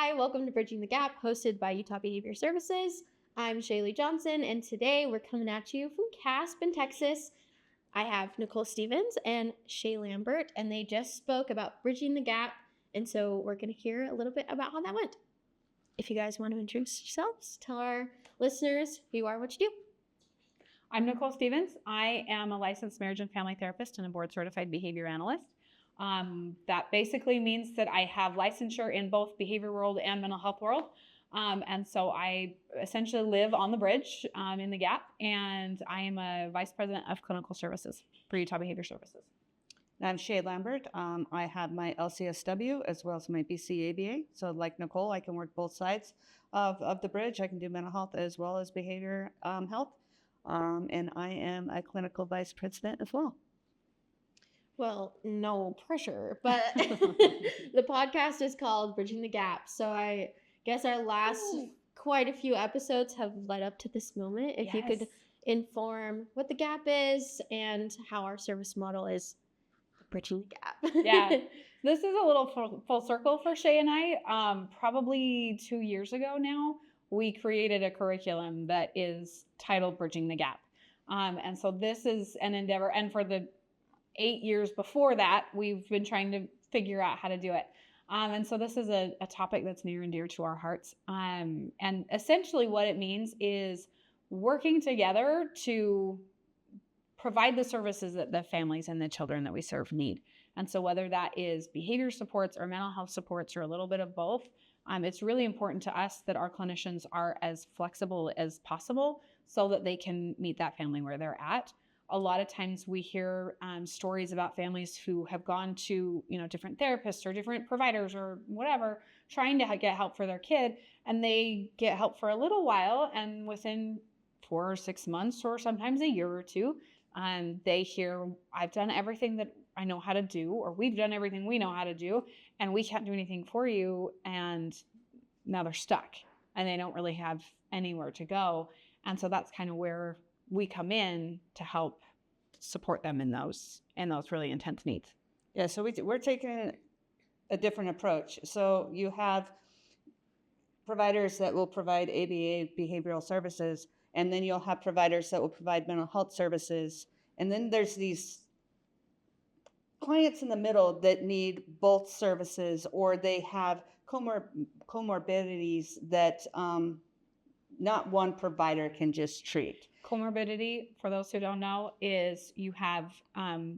Hi, welcome to Bridging the Gap, hosted by Utah Behavior Services. I'm Shaylee Johnson, and today we're coming at you from CASP in Texas. I have Nicole Stevens and Shay Lambert, and they just spoke about Bridging the Gap, and so we're going to hear a little bit about how that went. If you guys want to introduce yourselves, tell our listeners who you are, what you do. I'm Nicole Stevens. I am a licensed marriage and family therapist and a board-certified behavior analyst. That basically means that I have licensure in both behavior world and mental health world. And so I essentially live on the bridge in the Gap, and I am a vice president of clinical services for Utah Behavior Services. I'm Shay Lambert. I have my LCSW as well as my BCABA. So like Nicole, I can work both sides of the bridge. I can do mental health as well as behavior health. And I am a clinical vice president as well. Well, no pressure, but the podcast is called Bridging the Gap. So I guess our last quite a few episodes have led up to this moment. If you could inform what the gap is and how our service model is bridging the gap. Yeah, this is a little full circle for Shay and I. Probably 2 years ago now, we created a curriculum that is titled Bridging the Gap. And so this is an endeavor, and for the 8 years before that, we've been trying to figure out how to do it. And so this is a topic that's near and dear to our hearts. And essentially what it means is working together to provide the services that the families and the children that we serve need. And so whether that is behavior supports or mental health supports or a little bit of both, it's really important to us that our clinicians are as flexible as possible so that they can meet that family where they're at. A lot of times we hear stories about families who have gone to, different therapists or different providers or whatever, trying to get help for their kid, and they get help for a little while, and within 4 or 6 months or sometimes a year or two, they hear, I've done everything that I know how to do, or we've done everything we know how to do, and we can't do anything for you, and now they're stuck, and they don't really have anywhere to go. And so that's kind of where we come in to help support them in those really intense needs. Yeah, so we're taking a different approach. So you have providers that will provide ABA behavioral services, and then you'll have providers that will provide mental health services. And then there's these clients in the middle that need both services, or they have comorbidities that not one provider can just treat. Comorbidity, for those who don't know, is you have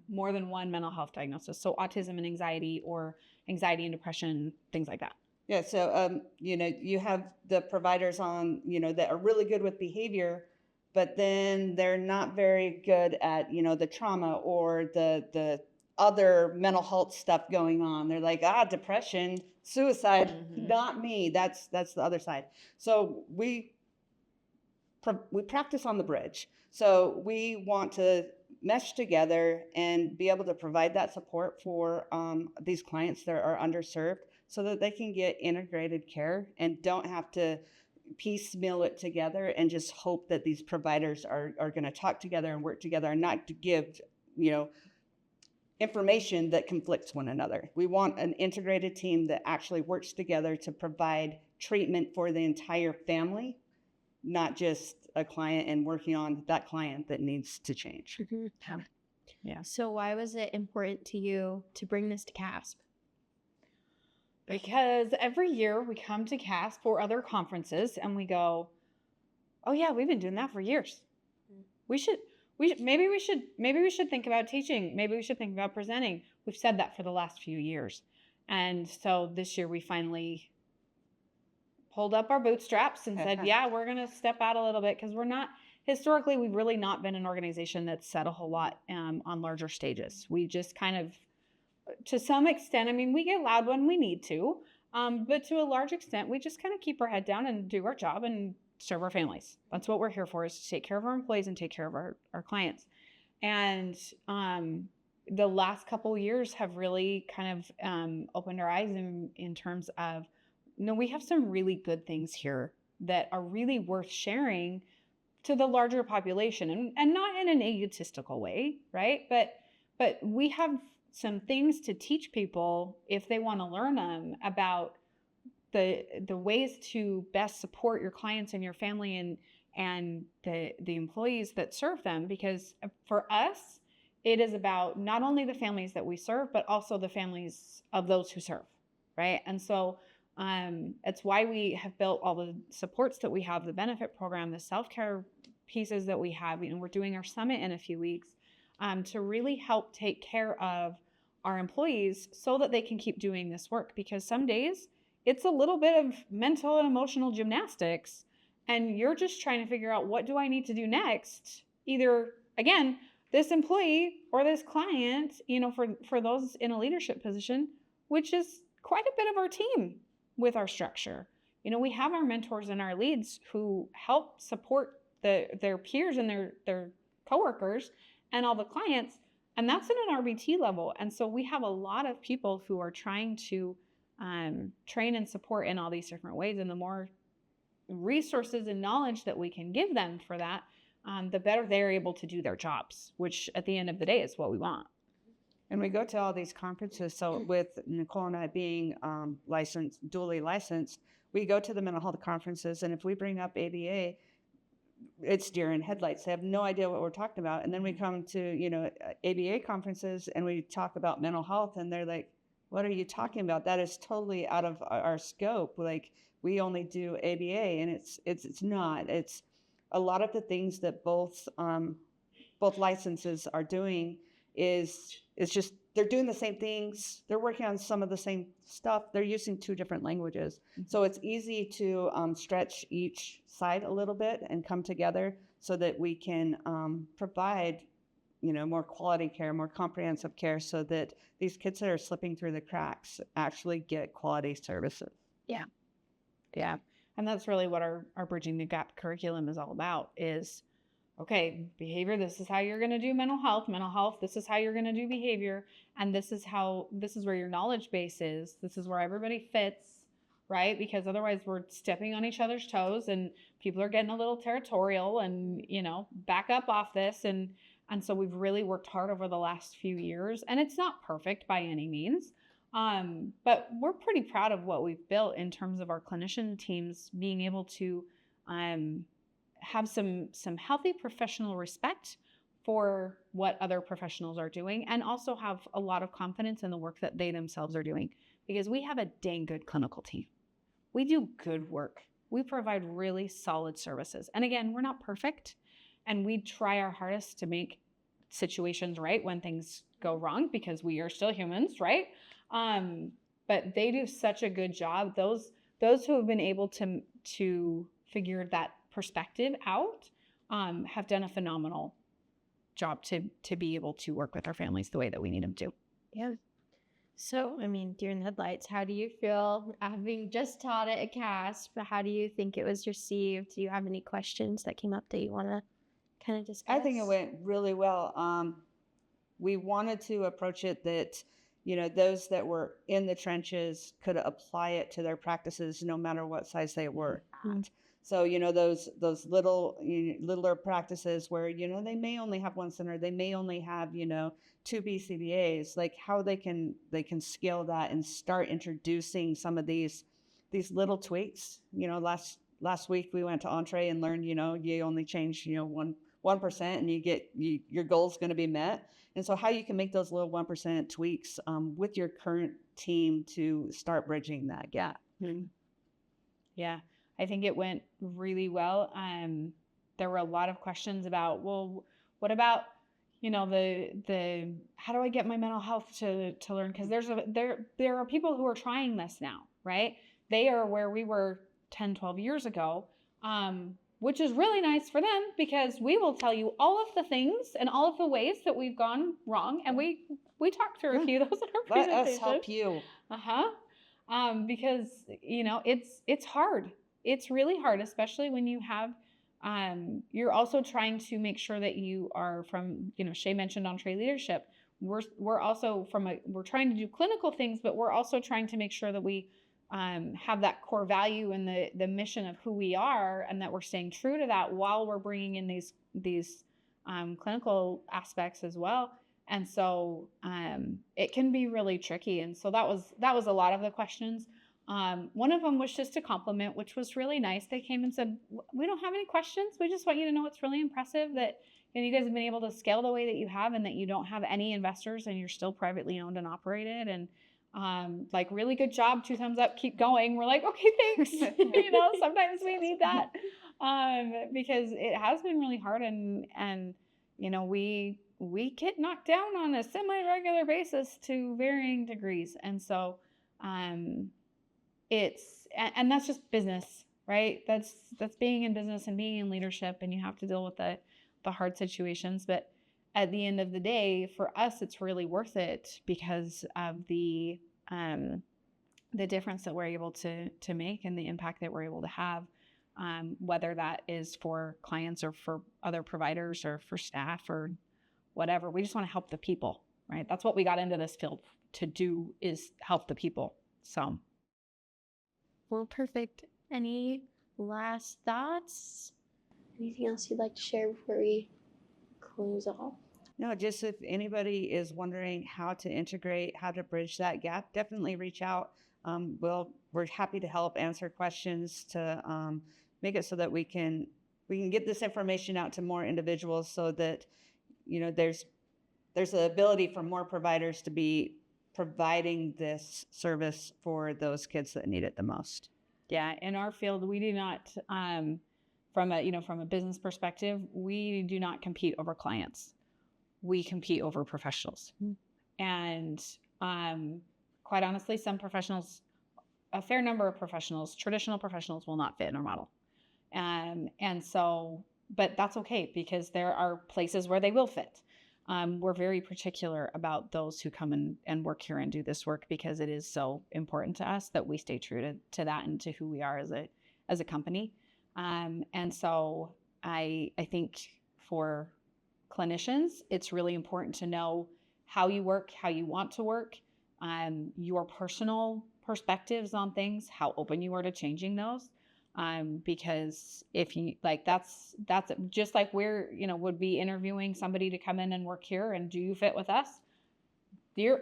more than one mental health diagnosis. So autism and anxiety, or anxiety and depression, things like that. Yeah, so, you have the providers on, that are really good with behavior, but then they're not very good at, the trauma or the other mental health stuff going on. They're like, depression, suicide, not me. That's the other side. So we practice on the bridge. So we want to mesh together and be able to provide that support for these clients that are underserved, so that they can get integrated care and don't have to piecemeal it together and just hope that these providers are going to talk together and work together and not to give, information that conflicts one another. We want an integrated team that actually works together to provide treatment for the entire family, not just a client and working on that client that needs to change. Mm-hmm. Yeah. So why was it important to you to bring this to CASP? Because every year we come to CASP or other conferences and we go, oh yeah, we've been doing that for years. Maybe we should think about teaching. Maybe we should think about presenting. We've said that for the last few years. And so this year we finally pulled up our bootstraps and said, yeah, we're going to step out a little bit, because historically, we've really not been an organization that's said a whole lot on larger stages. We just kind of, to some extent, we get loud when we need to, but to a large extent, we just kind of keep our head down and do our job and serve our families. That's what we're here for, is to take care of our employees and take care of our clients. And the last couple of years have really kind of opened our eyes in terms of, we have some really good things here that are really worth sharing to the larger population, and not in an egotistical way, right? But we have some things to teach people if they want to learn them about the ways to best support your clients and your family and the employees that serve them, because for us, it is about not only the families that we serve, but also the families of those who serve, right? And so it's why we have built all the supports that we have, the benefit program, the self-care pieces that we have. We're doing our summit in a few weeks to really help take care of our employees so that they can keep doing this work, because some days it's a little bit of mental and emotional gymnastics, and you're just trying to figure out, what do I need to do next? Either, again, this employee or this client, for those in a leadership position, which is quite a bit of our team with our structure. We have our mentors and our leads who help support their peers and their coworkers and all the clients, and that's at an RBT level. And so we have a lot of people who are trying to train and support in all these different ways. And the more resources and knowledge that we can give them for that, the better they're able to do their jobs, which at the end of the day is what we want. And we go to all these conferences. So with Nicole and I being duly licensed, we go to the mental health conferences. And if we bring up ABA, it's deer in headlights. They have no idea what we're talking about. And then we come to, ABA conferences and we talk about mental health, and they're like, what are you talking about? That is totally out of our scope. Like, we only do ABA, and it's not. It's a lot of the things that both licenses are doing is just, they're doing the same things. They're working on some of the same stuff. They're using two different languages. So it's easy to stretch each side a little bit and come together so that we can provide, more quality care, more comprehensive care, so that these kids that are slipping through the cracks actually get quality services. Yeah. Yeah. And that's really what our Bridging the Gap curriculum is all about is, okay, behavior, this is how you're going to do mental health, this is how you're going to do behavior. And this is where your knowledge base is. This is where everybody fits, right? Because otherwise we're stepping on each other's toes and people are getting a little territorial and, back up off this. And so we've really worked hard over the last few years, and it's not perfect by any means. But we're pretty proud of what we've built in terms of our clinician teams being able to have some healthy professional respect for what other professionals are doing, and also have a lot of confidence in the work that they themselves are doing, because we have a dang good clinical team. We do good work. We provide really solid services. And again, we're not perfect, and we try our hardest to make situations right when things go wrong, because we are still humans, right? But they do such a good job. Those who have been able to figure that perspective out have done a phenomenal job to be able to work with our families the way that we need them to. Yeah. So, deer in the headlights, how do you feel having just taught it at CASP? How do you think it was received? Do you have any questions that came up that you want to kind of discuss? I think it went really well. We wanted to approach it that, those that were in the trenches could apply it to their practices no matter what size they were at. So, those littler practices where, they may only have one center, they may only have, 2 BCBAs, like how they can scale that and start introducing some of these little tweaks. Last week we went to Entree and learned, you only change, 1% and your goal's going to be met. And so how you can make those little 1% tweaks with your current team to start bridging that gap. Yeah, I think it went really well. There were a lot of questions about, well, what about, the how do I get my mental health to learn? Because there are people who are trying this now, right? They are where we were 10, 12 years ago, which is really nice for them, because we will tell you all of the things and all of the ways that we've gone wrong. And we talked through a few of those in our presentation. Let us help you. Because, it's hard. It's really hard, especially when you have, you're also trying to make sure that you are from, Shay mentioned Entree leadership. We're also we're trying to do clinical things, but we're also trying to make sure that we have that core value and the mission of who we are, and that we're staying true to that while we're bringing in these clinical aspects as well. And so it can be really tricky. And so that was a lot of the questions. One of them was just a compliment, which was really nice. They came and said, "We don't have any questions. We just want you to know it's really impressive that you guys have been able to scale the way that you have, and that you don't have any investors, and you're still privately owned and operated. And like, really good job. 2 thumbs up. Keep going." We're like, "Okay, thanks." Sometimes we need that because it has been really hard, and we get knocked down on a semi-regular basis to varying degrees, and so and that's just business, right? That's being in business and being in leadership, and you have to deal with the hard situations. But at the end of the day, for us, it's really worth it because of the difference that we're able to make and the impact that we're able to have, whether that is for clients or for other providers or for staff or whatever. We just want to help the people, right? That's what we got into this field to do, is help the people. So. Well, perfect. Any last thoughts? Anything else you'd like to share before we close off? No, just if anybody is wondering how to integrate, how to bridge that gap, definitely reach out. We're happy to help answer questions to make it so that we can get this information out to more individuals, so that there's the ability for more providers to be providing this service for those kids that need it the most. Yeah, in our field, we do not, from a business perspective, we do not compete over clients. We compete over professionals. And quite honestly, a fair number of professionals, traditional professionals, will not fit in our model. But that's okay, because there are places where they will fit. We're very particular about those who come and work here and do this work, because it is so important to us that we stay true to that and to who we are as a company. And so I think for clinicians, it's really important to know how you work, how you want to work, your personal perspectives on things, how open you are to changing those. Because if you that's just like we're, would be interviewing somebody to come in and work here, and do you fit with us?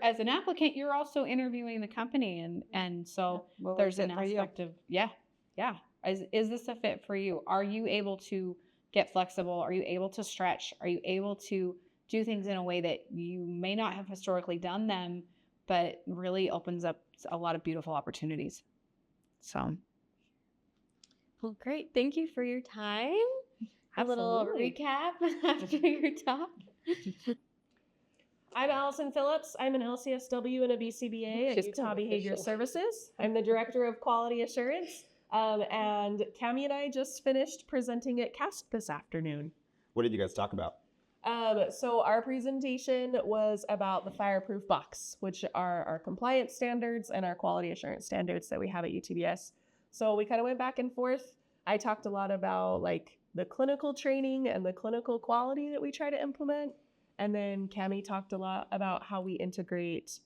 As an applicant, you're also interviewing the company. And so there's an aspect of, yeah. Is this a fit for you? Are you able to get flexible? Are you able to stretch? Are you able to do things in a way that you may not have historically done them, but really opens up a lot of beautiful opportunities? So. Well, great. Thank you for your time. Absolutely. A little recap after your talk. I'm Allison Phillips. I'm an LCSW and a BCBA at Utah Behavior Services. I'm the Director of Quality Assurance. And Cammie and I just finished presenting at CASP this afternoon. What did you guys talk about? So our presentation was about the Fireproof Box, which are our compliance standards and our quality assurance standards that we have at UTBS. So we kind of went back and forth. I talked a lot about the clinical training and the clinical quality that we try to implement. And then Cammie talked a lot about how we integrate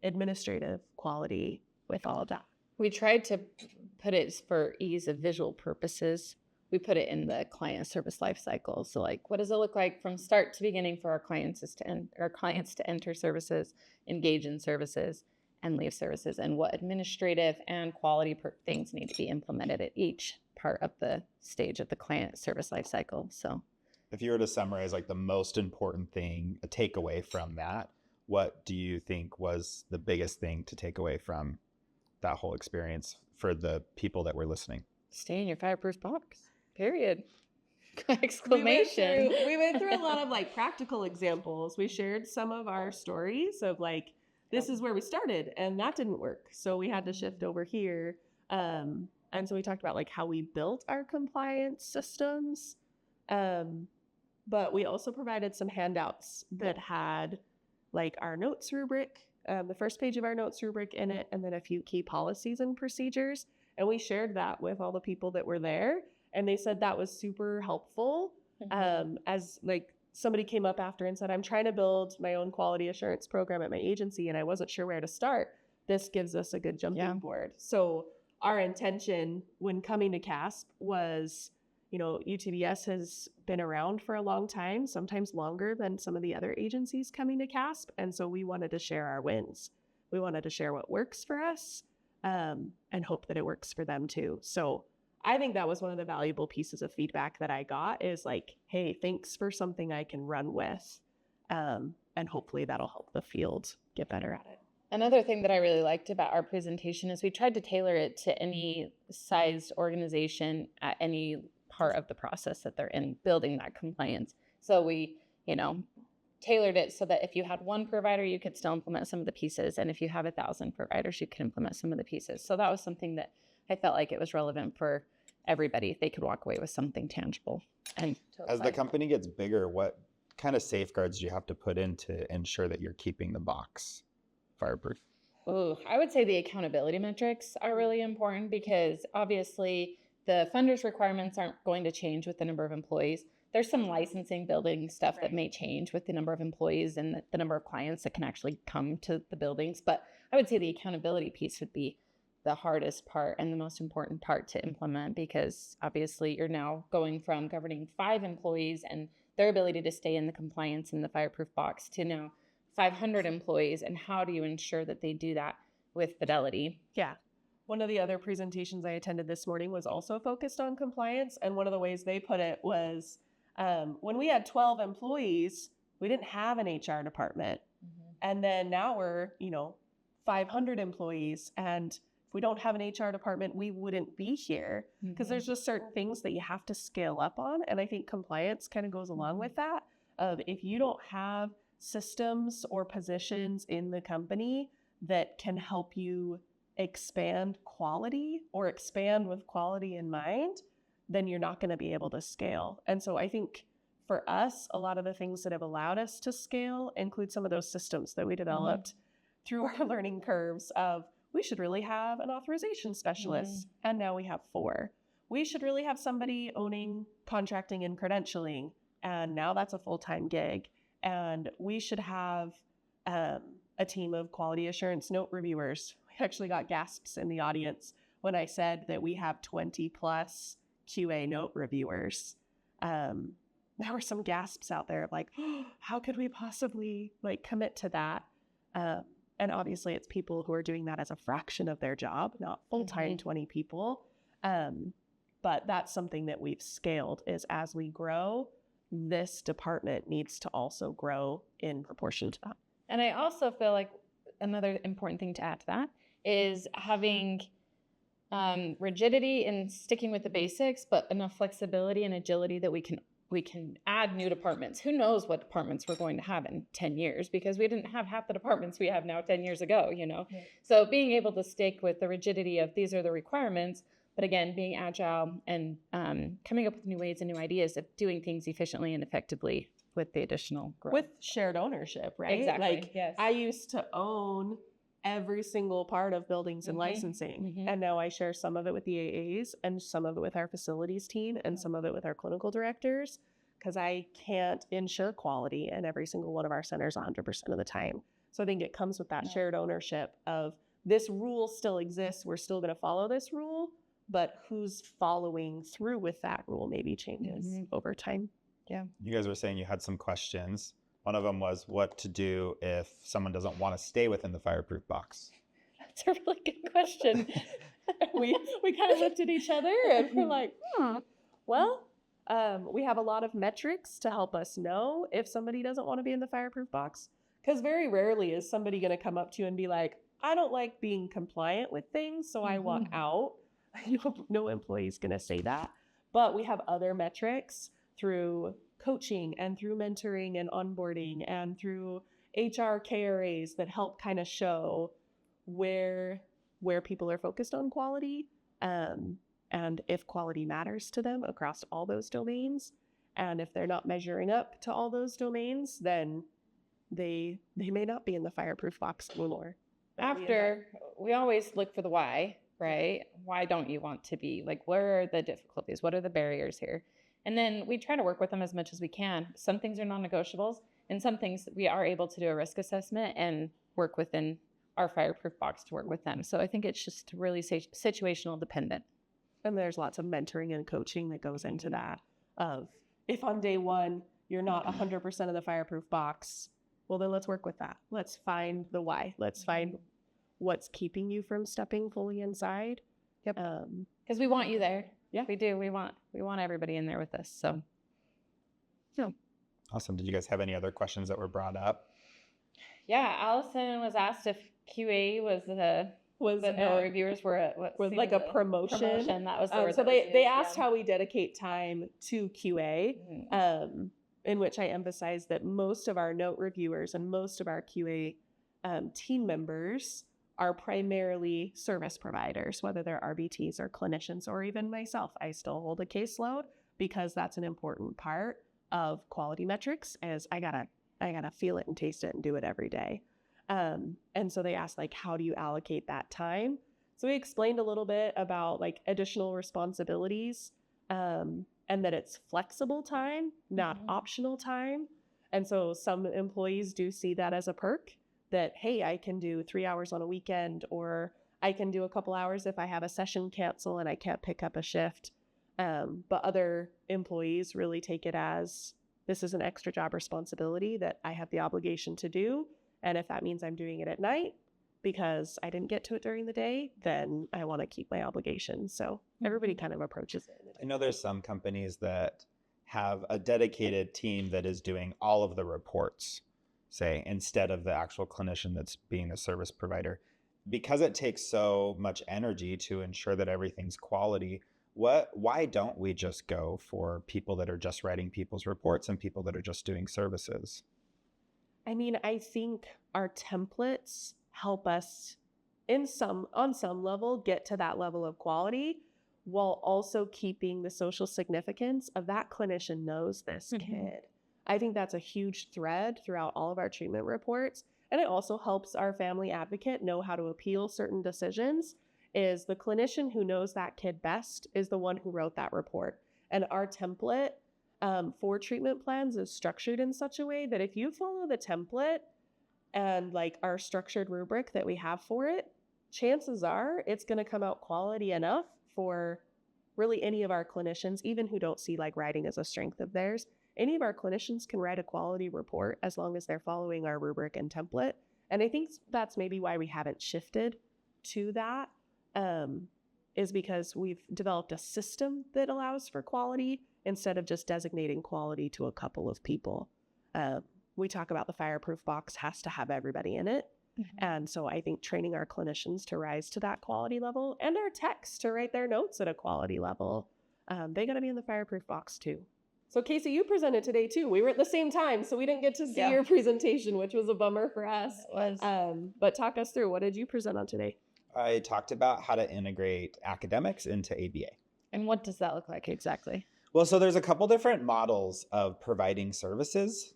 administrative quality with all of that. We tried to put it, for ease of visual purposes, we put it in the client service life cycle. So what does it look like from start to beginning for our clients to enter services, engage in services, and leave services, and what administrative and quality things need to be implemented at each part of the stage of the client service life cycle. So if you were to summarize the most important thing, a takeaway from that, what do you think was the biggest thing to take away from that whole experience for the people that were listening? Stay in your fireproof box, period. Exclamation. We went through a lot of practical examples. We shared some of our stories of this is where we started and that didn't work, so we had to shift over here. And so we talked about how we built our compliance systems. But we also provided some handouts that had our notes rubric, the first page of our notes rubric in it, and then a few key policies and procedures. And we shared that with all the people that were there. And they said that was super helpful. As somebody came up after and said, I'm trying to build my own quality assurance program at my agency, and I wasn't sure where to start. This gives us a good jumping board. So our intention when coming to CASP was, UTBS has been around for a long time, sometimes longer than some of the other agencies coming to CASP. And so we wanted to share our wins. We wanted to share what works for us. and hope that it works for them too. So I think that was one of the valuable pieces of feedback that I got is like, hey, thanks for something I can run with. And hopefully that'll help the field get better at it. Another thing that I really liked about our presentation is we tried to tailor it to any sized organization at any part of the process that they're in building that compliance. So we, tailored it so that if you had one provider, you could still implement some of the pieces. And if you have 1,000 providers, you could implement some of the pieces. So that was something that I felt like it was relevant for everybody. They could walk away with something tangible. And as the company gets bigger, what kind of safeguards do you have to put in to ensure that you're keeping the box fireproof? Oh, I would say the accountability metrics are really important because obviously the funders' requirements aren't going to change with the number of employees. There's some licensing building stuff that may change with the number of employees and the number of clients that can actually come to the buildings. But I would say the accountability piece would be the hardest part and the most important part to implement because obviously you're now going from governing 5 employees and their ability to stay in the compliance in the fireproof box to now 500 employees. And how do you ensure that they do that with fidelity? Yeah. One of the other presentations I attended this morning was also focused on compliance. And one of the ways they put it was when we had 12 employees, we didn't have an HR department. And then now we're, 500 employees. And if we don't have an HR department, we wouldn't be here because there's just certain things that you have to scale up on. And I think compliance kind of goes along with that. If you don't have systems or positions in the company that can help you expand quality or expand with quality in mind, then you're not going to be able to scale. And so I think for us, a lot of the things that have allowed us to scale include some of those systems that we developed through our learning curves of we should really have an authorization specialist. And now we have 4. We should really have somebody owning contracting and credentialing. And now that's a full-time gig. And we should have a team of quality assurance note reviewers. We actually got gasps in the audience when I said that we have 20 plus QA note reviewers. There were some gasps out there of like, oh, how could we possibly commit to that? And obviously it's people who are doing that as a fraction of their job, not full-time 20 people. But that's something that we've scaled is as we grow, this department needs to also grow in proportion to that. And I also feel like another important thing to add to that is having rigidity in sticking with the basics, but enough flexibility and agility that we can add new departments. Who knows what departments we're going to have in 10 years because we didn't have half the departments we have now 10 years ago, Yeah. So being able to stick with the rigidity of these are the requirements, but again, being agile and coming up with new ways and new ideas of doing things efficiently and effectively with the additional growth. With shared ownership, right? Exactly, yes. I used to own every single part of buildings and licensing. And now I share some of it with the AAs and some of it with our facilities team and some of it with our clinical directors because I can't ensure quality in every single one of our centers 100% of the time. So I think it comes with that shared ownership of this rule still exists. We're still going to follow this rule, but who's following through with that rule maybe changes over time. Yeah. You guys were saying you had some questions. One of them was what to do if someone doesn't want to stay within the fireproof box. That's a really good question. we kind of looked at each other and we're like, well, we have a lot of metrics to help us know if somebody doesn't want to be in the fireproof box. Because very rarely is somebody going to come up to you and be like, I don't like being compliant with things, so I want out. No employee's going to say that. But we have other metrics through coaching and through mentoring and onboarding and through HR KRAs that help kind of show where people are focused on quality and if quality matters to them across all those domains. And if they're not measuring up to all those domains, then they may not be in the fireproof box anymore. After, we always look for the why, right? Why don't you want to be? Where are the difficulties? What are the barriers here? And then we try to work with them as much as we can. Some things are non-negotiables, and some things we are able to do a risk assessment and work within our fireproof box to work with them. So I think it's just really situational dependent. And there's lots of mentoring and coaching that goes into that. Of if on day one you're not 100% of the fireproof box, well then let's work with that. Let's find the why. Let's find what's keeping you from stepping fully inside. Yep. Because we want you there. Yeah. We do. We want everybody in there with us. So Awesome. Did you guys have any other questions that were brought up? yeah, Allison was asked if QA was the no reviewers were was like a promotion. That was the word so that was they used, asked yeah. how we dedicate time to QA, in which I emphasized that most of our note reviewers and most of our QA team members are primarily service providers, whether they're RBTs or clinicians or even myself. I still hold a caseload because that's an important part of quality metrics, as I gotta feel it and taste it and do it every day. And so they asked, like, how do you allocate that time? So we explained a little bit about like additional responsibilities, and that it's flexible time, not optional time. And so some employees do see that as a perk, that, hey, I can do 3 hours on a weekend, or I can do a couple hours if I have a session cancel and I can't pick up a shift. But other employees really take it as, this is an extra job responsibility that I have the obligation to do. And if that means I'm doing it at night because I didn't get to it during the day, then I want to keep my obligation. So everybody kind of approaches it. I know there's some companies that have a dedicated team that is doing all of the reports, say, instead of the actual clinician that's being the service provider. Because it takes so much energy to ensure that everything's quality, why don't we just go for people that are just writing people's reports and people that are just doing services? I mean, I think our templates help us on some level get to that level of quality, while also keeping the social significance of that clinician knows this kid. I think that's a huge thread throughout all of our treatment reports. And it also helps our family advocate know how to appeal certain decisions, is the clinician who knows that kid best is the one who wrote that report. And our template for treatment plans is structured in such a way that if you follow the template and like our structured rubric that we have for it, chances are it's going to come out quality enough for really any of our clinicians, even who don't see like writing as a strength of theirs. Any of our clinicians can write a quality report as long as they're following our rubric and template. And I think that's maybe why we haven't shifted to that, is because we've developed a system that allows for quality instead of just designating quality to a couple of people. We talk about the fireproof box has to have everybody in it. And so I think training our clinicians to rise to that quality level, and our techs to write their notes at a quality level, they got to be in the fireproof box too. So Casey, you presented today too. We were at the same time, so we didn't get to see your presentation, which was a bummer for us. It was. But talk us through, what did you present on today? I talked about how to integrate academics into ABA. And what does that look like exactly? Well, so there's a couple different models of providing services.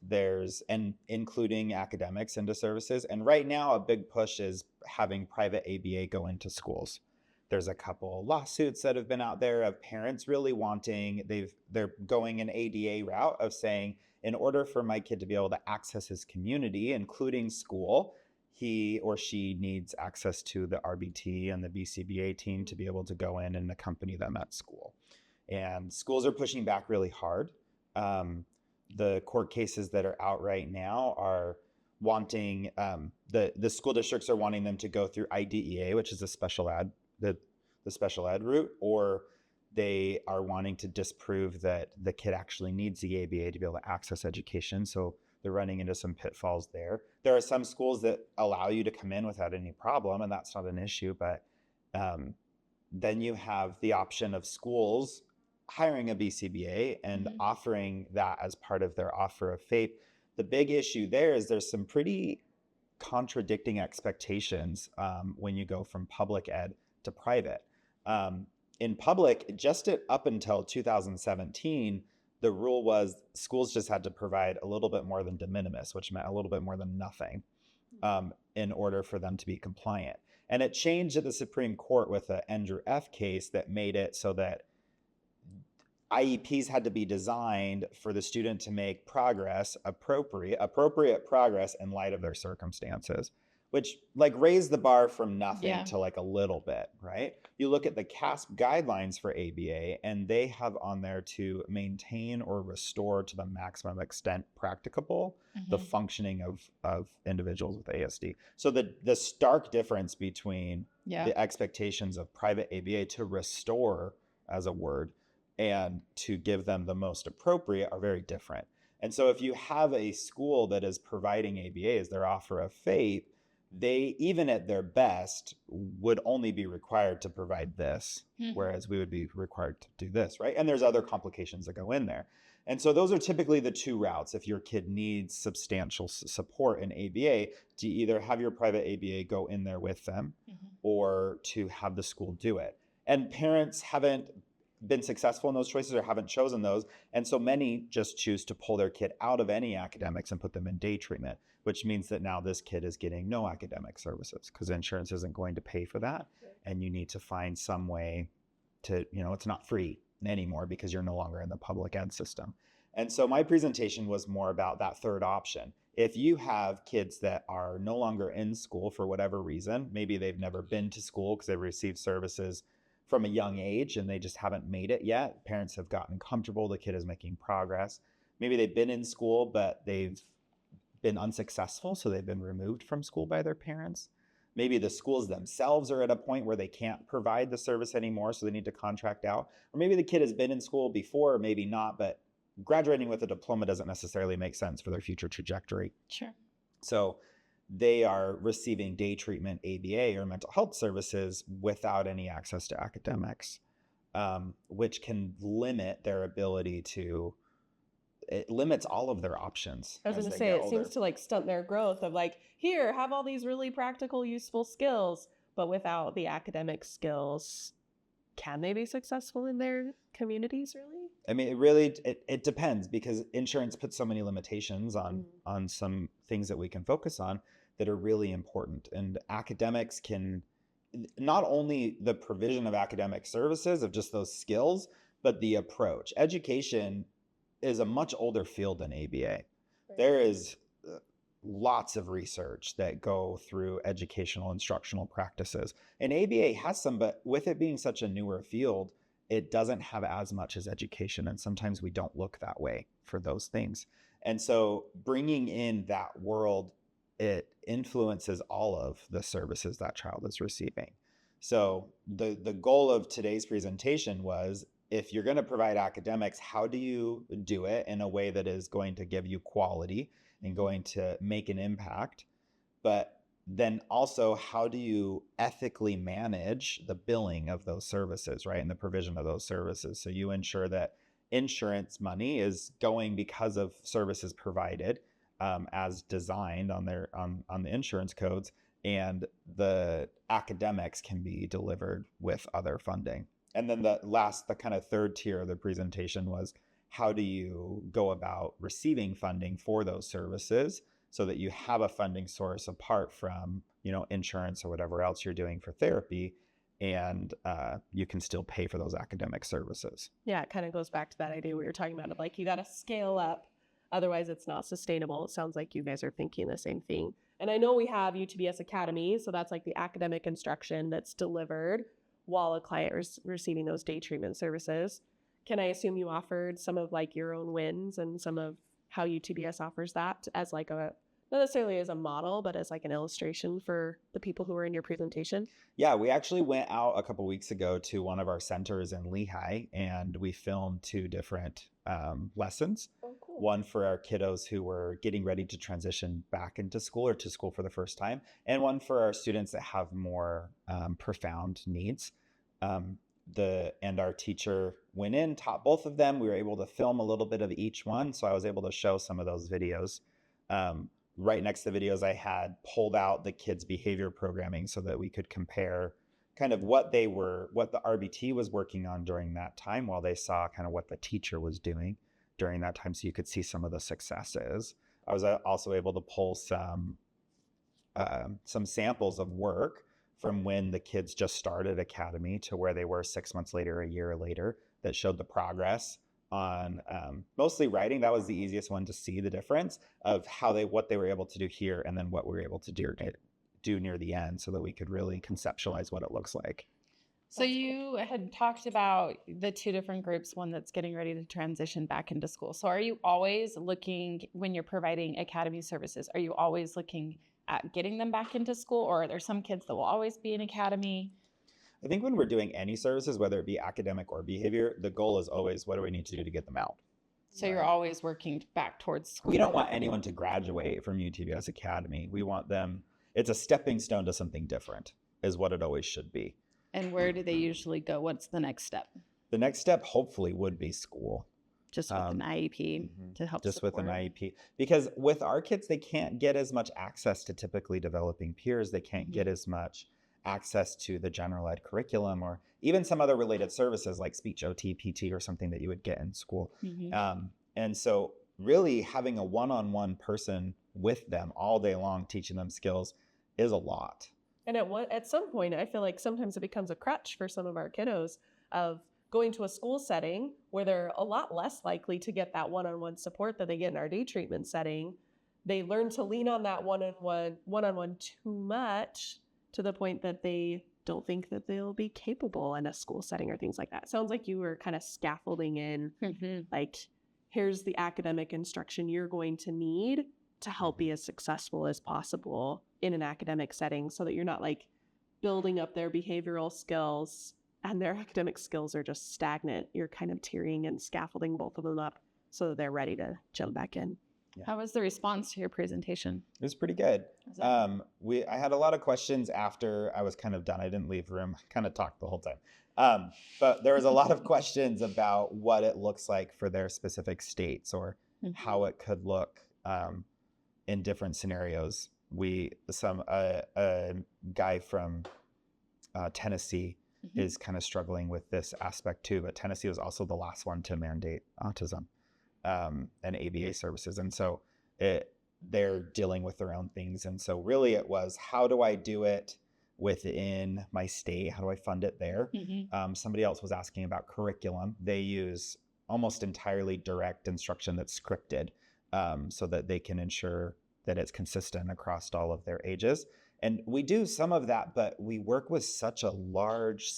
And including academics into services. And right now, a big push is having private ABA go into schools. There's a couple lawsuits that have been out there of parents really wanting, they're going an ADA route of saying, in order for my kid to be able to access his community, including school, he or she needs access to the RBT and the BCBA team to be able to go in and accompany them at school. And schools are pushing back really hard. The court cases that are out right now are wanting, the school districts are wanting them to go through IDEA, which is a special ed, the special ed route, or they are wanting to disprove that the kid actually needs the ABA to be able to access education. So they're running into some pitfalls there. There are some schools that allow you to come in without any problem, and that's not an issue. But then you have the option of schools hiring a BCBA and offering that as part of their offer of faith. The big issue there is there's some pretty contradicting expectations when you go from public ed to private. In public, just up until 2017, the rule was schools just had to provide a little bit more than de minimis, which meant a little bit more than nothing, in order for them to be compliant. And it changed at the Supreme Court with the Andrew F. case that made it so that IEPs had to be designed for the student to make progress, appropriate progress in light of their circumstances, which like raised the bar from nothing Yeah. to like a little bit, right? You look at the CASP guidelines for ABA, and they have on there to maintain or restore to the maximum extent practicable the Mhm. functioning of individuals with ASD. So the stark difference between Yeah. the expectations of private ABA to restore as a word and to give them the most appropriate are very different. And so if you have a school that is providing ABA as their offer of faith, they, even at their best, would only be required to provide this, Mhm. whereas we would be required to do this, right? And there's other complications that go in there. And so those are typically the two routes. If your kid needs substantial support in ABA, to either have your private ABA go in there with them Mhm. or to have the school do it. And parents haven't been successful in those choices or haven't chosen those. And so many just choose to pull their kid out of any academics and put them in day treatment, which means that now this kid is getting no academic services because insurance isn't going to pay for that. And you need to find some way to, it's not free anymore because you're no longer in the public ed system. And so my presentation was more about that third option. If you have kids that are no longer in school for whatever reason, maybe they've never been to school because they've received services from a young age and they just haven't made it yet. Parents have gotten comfortable, the kid is making progress. Maybe they've been in school, but they've been unsuccessful, so they've been removed from school by their parents. Maybe the schools themselves are at a point where they can't provide the service anymore, so they need to contract out. Or maybe the kid has been in school before, or maybe not, but graduating with a diploma doesn't necessarily make sense for their future trajectory. Sure. So they are receiving day treatment, ABA, or mental health services without any access to academics, which can limit their ability to, it limits all of their options. I was as going to they say, get it older. seems to like stunt their growth of like, here, have all these really practical, useful skills, but without the academic skills, can they be successful in their communities, really? I mean, it depends because insurance puts so many limitations on some things that we can focus on that are really important. And academics can, not only the provision of academic services of just those skills, but the approach. Education is a much older field than ABA. There is lots of research that go through educational instructional practices. And ABA has some, but with it being such a newer field, it doesn't have as much as education. And sometimes we don't look that way for those things. And so bringing in that world, it influences all of the services that child is receiving. So the goal of today's presentation was, if you're going to provide academics, how do you do it in a way that is going to give you quality and going to make an impact? But then also, how do you ethically manage the billing of those services, right? And the provision of those services. So you ensure that insurance money is going because of services provided as designed on the insurance codes, and the academics can be delivered with other funding. And then the kind of third tier of the presentation was, how do you go about receiving funding for those services so that you have a funding source apart from, insurance or whatever else you're doing for therapy, and you can still pay for those academic services. Yeah, it kind of goes back to that idea we were talking about of like, you got to scale up. Otherwise, it's not sustainable. It sounds like you guys are thinking the same thing. And I know we have UTBS Academy, so that's like the academic instruction that's delivered while a client is receiving those day treatment services. Can I assume you offered some of like your own wins and some of how UTBS offers that as like a, not necessarily as a model, but as like an illustration for the people who were in your presentation? Yeah, we actually went out a couple weeks ago to one of our centers in Lehigh, and we filmed 2 different lessons. Oh, cool. One for our kiddos who were getting ready to transition back into school or to school for the first time, and one for our students that have more profound needs. And our teacher went in, taught both of them. We were able to film a little bit of each one, so I was able to show some of those videos. Right next to the videos, I had pulled out the kids' behavior programming so that we could compare kind of what the RBT was working on during that time, while they saw kind of what the teacher was doing during that time, so you could see some of the successes. I was also able to pull some samples of work from when the kids just started Academy to where they were 6 months later, a year later, that showed the progress on mostly writing. That was the easiest one to see the difference of what they were able to do here and then what we were able to do near the end so that we could really conceptualize what it looks like. So you had talked about the two different groups, one that's getting ready to transition back into school. So are you always looking, when you're providing academy services, are you always looking at getting them back into school, or are there some kids that will always be in academy? I think when we're doing any services, whether it be academic or behavior, the goal is always, what do we need to do to get them out? So you're always working back towards school. We don't want anyone to graduate from UTBS Academy. We want them, it's a stepping stone to something different, is what it always should be. And where do they usually go? What's the next step? The next step hopefully would be school. Just with an IEP to help Just with an support. IEP. Because with our kids, they can't get as much access to typically developing peers. They can't get as much access to the general ed curriculum or even some other related services like speech OT, PT, or something that you would get in school. And so really having a one-on-one person with them all day long, teaching them skills is a lot. And at some point, I feel like sometimes it becomes a crutch for some of our kiddos of going to a school setting where they're a lot less likely to get that one-on-one support that they get in our day treatment setting. They learn to lean on that one-on-one too much to the point that they don't think that they'll be capable in a school setting or things like that. Sounds like you were kind of scaffolding in, like, here's the academic instruction you're going to need to help be as successful as possible in an academic setting so that you're not like building up their behavioral skills and their academic skills are just stagnant. You're kind of tiering and scaffolding both of them up so that they're ready to jump back in. Yeah. How was the response to your presentation? It was pretty good. I had a lot of questions after I was kind of done. I didn't leave the room. I kind of talked the whole time. But there was a lot of questions about what it looks like for their specific states or how it could look in different scenarios. A guy from Tennessee is kind of struggling with this aspect too, but Tennessee was also the last one to mandate autism and ABA services. And so they're dealing with their own things. And so really it was, how do I do it within my state? How do I fund it there? Somebody else was asking about curriculum. They use almost entirely direct instruction that's scripted so that they can ensure that it's consistent across all of their ages. And we do some of that, but we work with such a large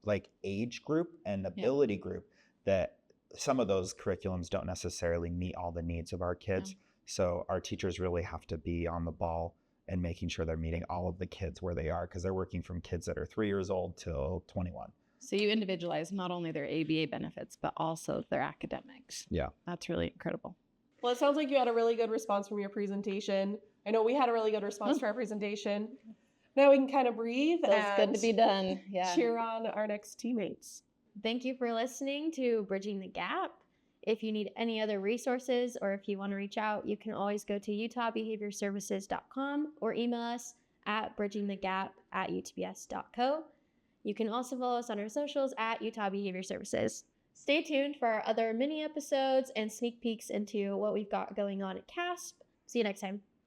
like age group and ability group that some of those curriculums don't necessarily meet all the needs of our kids. So our teachers really have to be on the ball and making sure they're meeting all of the kids where they are, because they're working from kids that are 3 years old till 21. So you individualize not only their ABA benefits, but also their academics. Yeah. That's really incredible. Well, it sounds like you had a really good response from your presentation. I know we had a really good response to our presentation. Now we can kind of breathe Feels good to be done. Yeah. cheer on our next teammates. Thank you for listening to Bridging the Gap. If you need any other resources or if you want to reach out, you can always go to utahbehaviorservices.com or email us at bridgingthegap@utbs.co. You can also follow us on our socials at Utah Behavior Services. Stay tuned for our other mini episodes and sneak peeks into what we've got going on at CASP. See you next time.